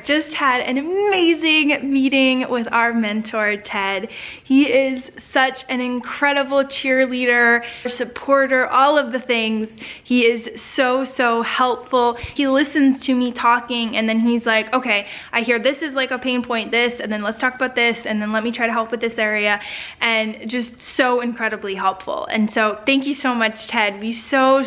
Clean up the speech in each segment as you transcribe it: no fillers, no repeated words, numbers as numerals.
right, just had an amazing meeting with our mentor, Ted. He is such an incredible cheerleader, supporter, all of the things. He is so, so helpful. He listens to me talking and then he's like, okay, I hear this is like a pain point, this, and then let's talk about this, and then let me try to help with this area, and just so incredibly helpful. And so thank you so much, Ted. We so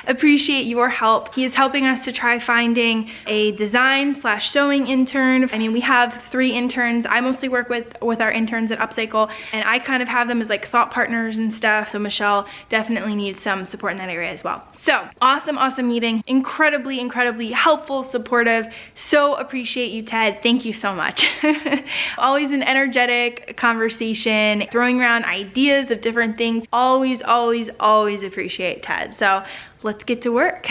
appreciate your help. He is helping us to try finding a design/sewing intern. I mean, we have 3 interns. I mostly work with our interns at Upcycle, and I kind of have them as like thought partners and stuff. So Michelle definitely needs some support in that area as well. So awesome meeting. Incredibly helpful, supportive. So appreciate you, Ted. Thank you so much. Always an energetic conversation, throwing around ideas of different things. Always appreciate Ted. So let's get to work.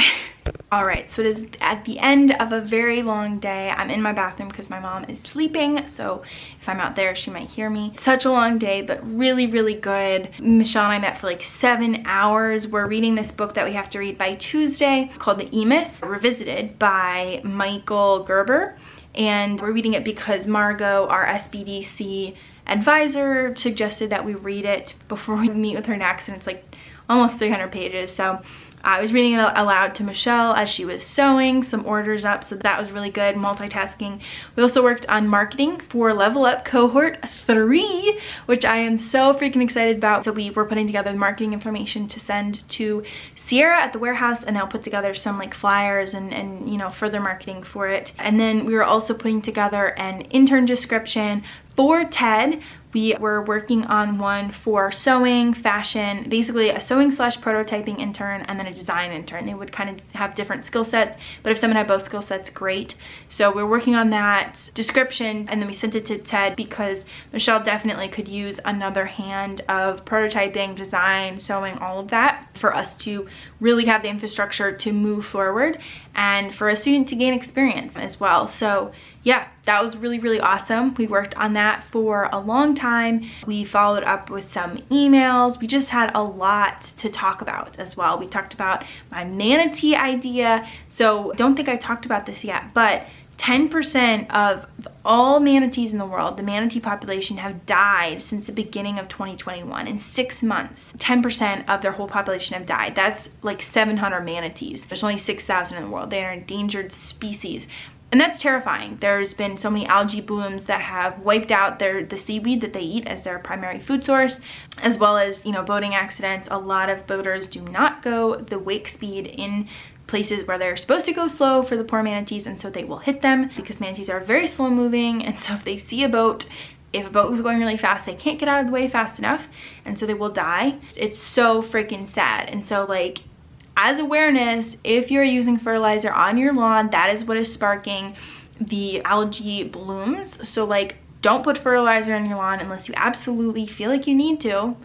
All right, so it is at the end of a very long day. I'm in my bathroom because my mom is sleeping, so if I'm out there, she might hear me. Such a long day, but really good. Michelle and I met for like 7 hours. We're reading this book that we have to read by Tuesday called The E-Myth, Revisited by Michael Gerber. And we're reading it because Margot, our SBDC advisor, suggested that we read it before we meet with her next, and it's like almost 300 pages. So I was reading it aloud to Michelle as she was sewing some orders up, so that was really good, multitasking. We also worked on marketing for Level Up Cohort 3, which I am so freaking excited about. So we were putting together the marketing information to send to Sierra at the warehouse, and I'll put together some like flyers and you know, further marketing for it. And then we were also putting together an intern description for Ted. We were working on one for sewing, fashion, basically a sewing/prototyping intern, and then a design intern. They would kind of have different skill sets, but if someone had both skill sets, great. So we're working on that description, and then we sent it to Ted because Michelle definitely could use another hand of prototyping, design, sewing, all of that for us to really have the infrastructure to move forward and for a student to gain experience as well. So yeah, that was really awesome. We worked on that for a long time. We followed up with some emails. We just had a lot to talk about as well. We talked about my manatee idea. So don't think I talked about this yet, but 10% of all manatees in the world, the manatee population, have died since the beginning of 2021. In 6 months, 10% of their whole population have died. That's like 700 manatees. There's only 6,000 in the world. They are an endangered species. And that's terrifying. There's been so many algae blooms that have wiped out the seaweed that they eat as their primary food source, as well as, you know, boating accidents. A lot of boaters do not go the wake speed in places where they're supposed to go slow for the poor manatees, and so they will hit them because manatees are very slow moving. And so if they see a boat, if a boat was going really fast, they can't get out of the way fast enough, and so they will die. It's so freaking sad. And so like, as awareness, if you're using fertilizer on your lawn, that is what is sparking the algae blooms. So like, don't put fertilizer on your lawn unless you absolutely feel like you need to.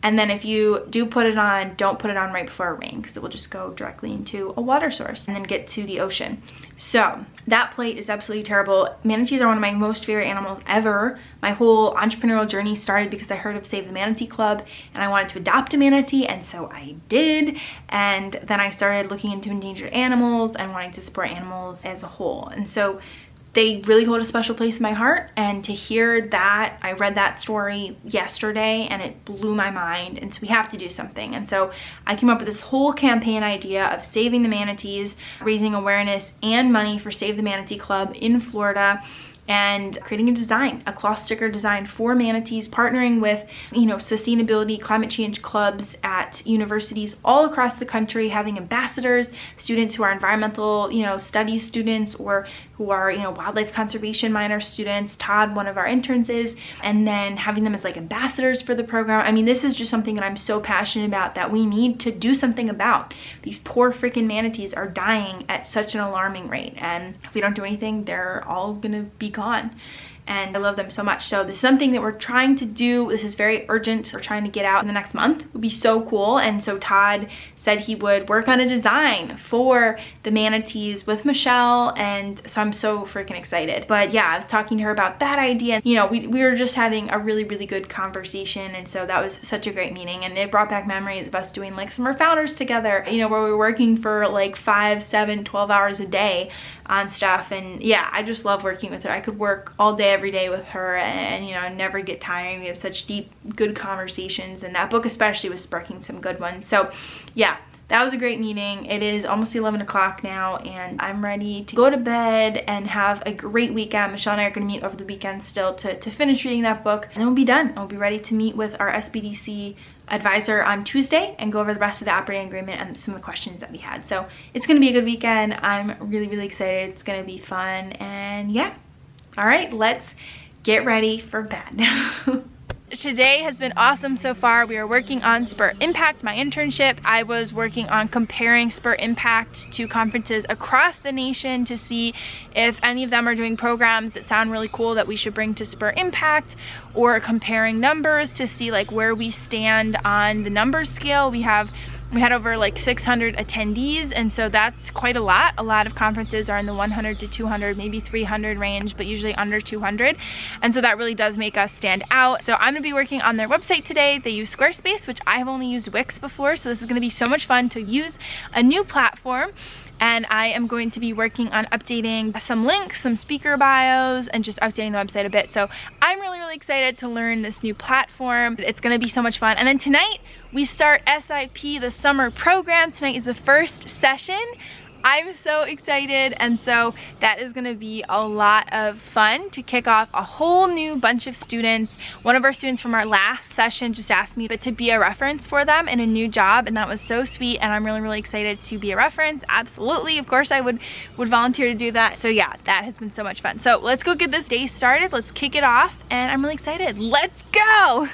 And then if you do put it on, don't put it on right before it rains, because it will just go directly into a water source and then get to the ocean. So that plate is absolutely terrible. Manatees are one of my most favorite animals ever. My whole entrepreneurial journey started because I heard of Save the Manatee Club and I wanted to adopt a manatee, and so I did. And then I started looking into endangered animals and wanting to support animals as a whole. And so they really hold a special place in my heart, and to hear that, I read that story yesterday and it blew my mind, and so we have to do something. And so I came up with this whole campaign idea of saving the manatees, raising awareness and money for Save the Manatee Club in Florida, and creating a design, a cloth sticker design for manatees, partnering with, you know, sustainability, climate change clubs at universities all across the country, having ambassadors, students who are environmental, you know, studies students, or who are, you know, wildlife conservation minor students. Todd, one of our interns, is, and then having them as like ambassadors for the program. I mean, this is just something that I'm so passionate about, that we need to do something about. These poor freaking manatees are dying at such an alarming rate, and if we don't do anything, they're all gonna be gone. and I love them so much. So this is something that we're trying to do. This is very urgent. We're trying to get out in the next month. It would be so cool. And so Todd said he would work on a design for the Manatees with Michelle, and so I'm so freaking excited. But yeah, I was talking to her about that idea. You know, we were just having a really good conversation, and so that was such a great meeting, and it brought back memories of us doing like summer founders together, you know, where we were working for like 5, 7, 12 hours a day on stuff. And yeah, I just love working with her. I could work all day every day with her and you know, never get tiring. We have such deep good conversations, and that book especially was sparking some good ones. So yeah, that was a great meeting. It is almost 11 o'clock now, and I'm ready to go to bed and have a great weekend. Michelle and I are going to meet over the weekend still to finish reading that book, and then we'll be done. We'll be ready to meet with our SBDC advisor on Tuesday and go over the rest of the operating agreement and some of the questions that we had. So it's going to be a good weekend. I'm really excited. It's going to be fun, and yeah. All right, let's get ready for bed. Today has been awesome so far. We are working on Spur Impact, my internship. I was working on comparing Spur Impact to conferences across the nation to see if any of them are doing programs that sound really cool that we should bring to Spur Impact, or comparing numbers to see like where we stand on the numbers scale. We had over like 600 attendees, and so that's quite a lot. A lot of conferences are in the 100 to 200, maybe 300 range, but usually under 200. And so that really does make us stand out. So I'm gonna be working on their website today. They use Squarespace, which I have only used Wix before. So this is gonna be so much fun to use a new platform. And I am going to be working on updating some links, some speaker bios, and just updating the website a bit. So I'm really excited to learn this new platform. It's gonna be so much fun. And then tonight we start SIP, the summer program. Tonight is the first session. I'm so excited, and so that is gonna be a lot of fun to kick off a whole new bunch of students. One of our students from our last session just asked me to be a reference for them in a new job, and that was so sweet, and I'm really excited to be a reference. Absolutely, of course I would volunteer to do that. So yeah, that has been so much fun. So let's go get this day started. Let's kick it off, and I'm really excited. Let's go!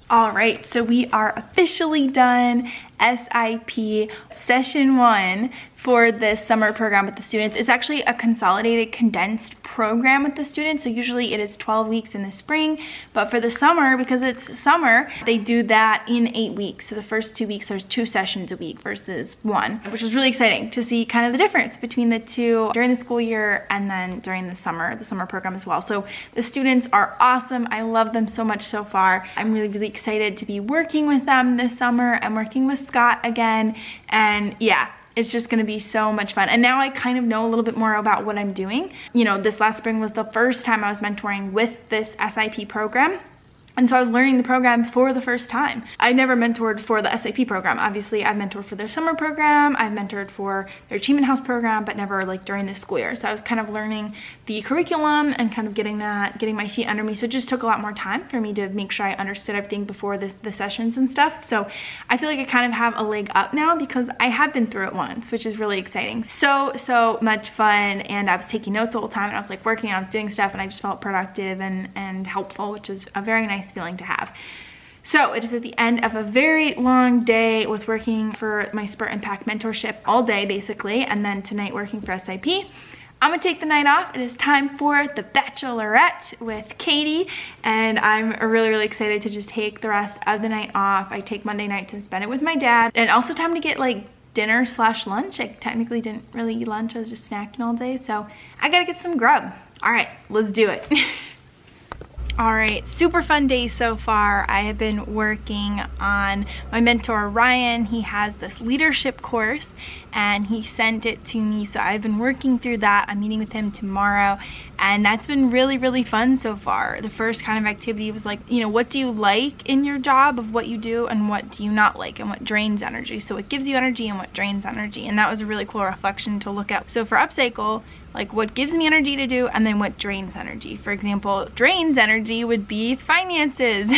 All right, so we are officially done SIP session 1 for this summer program with the students. It's actually a consolidated, condensed program with the students. So usually it is 12 weeks in the spring, but for the summer, because it's summer, they do that in 8 weeks. So the first 2 weeks, there's 2 sessions a week versus 1, which was really exciting to see kind of the difference between the two during the school year and then during the summer program as well. So the students are awesome. I love them so much so far. I'm really excited to be working with them this summer. I'm working with Scott again, and yeah, it's just gonna be so much fun. And now I kind of know a little bit more about what I'm doing. You know, this last spring was the first time I was mentoring with this SIP program. And so I was learning the program for the first time. I never mentored for the SAP program. Obviously, I've mentored for their summer program, I've mentored for their Achievement House program, but never like during the school year. So I was kind of learning the curriculum and kind of getting my feet under me. So it just took a lot more time for me to make sure I understood everything before the sessions and stuff. So I feel like I kind of have a leg up now because I have been through it once, which is really exciting. So much fun, and I was taking notes the whole time, and I was like working, I was doing stuff, and I just felt productive and helpful, which is a very nice feeling to have. So it is at the end of a very long day with working for my Spur Impact mentorship all day basically, and then tonight working for SIP. I'm gonna take the night off. It is time for the Bachelorette with Katie, and I'm really excited to just take the rest of the night off. I take Monday night to spend it with my dad, and also time to get like dinner/lunch. I technically didn't really eat lunch, I was just snacking all day, so I gotta get some grub. All right, let's do it. All right, super fun day so far. I have been working on my mentor, Ryan. He has this leadership course and he sent it to me. So I've been working through that. I'm meeting with him tomorrow, and that's been really fun so far. The first kind of activity was like, you know, what do you like in your job of what you do, and what do you not like, and what drains energy? So what gives you energy and what drains energy? And that was a really cool reflection to look at. So for Upcycle, like what gives me energy to do, and then what drains energy. For example, drains energy would be finances.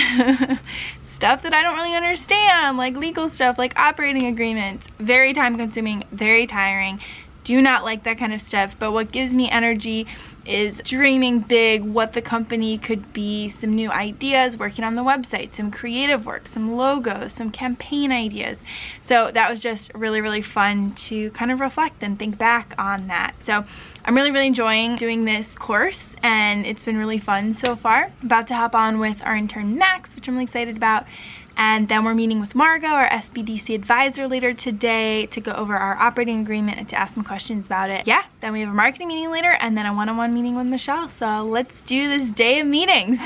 Stuff that I don't really understand, like legal stuff, like operating agreements. Very time consuming, very tiring. do not like that kind of stuff. But what gives me energy is dreaming big, what the company could be, some new ideas, working on the website, some creative work, some logos, some campaign ideas. So that was just really, really fun to kind of reflect and think back on that. So I'm really, really enjoying doing this course, and it's been really fun so far. About to hop on with our intern Max, which I'm really excited about. And then we're meeting with Margot, our SBDC advisor, later today to go over our operating agreement and to ask some questions about it. Yeah, then we have a marketing meeting later, and then a one-on-one meeting with Michelle. So let's do this day of meetings.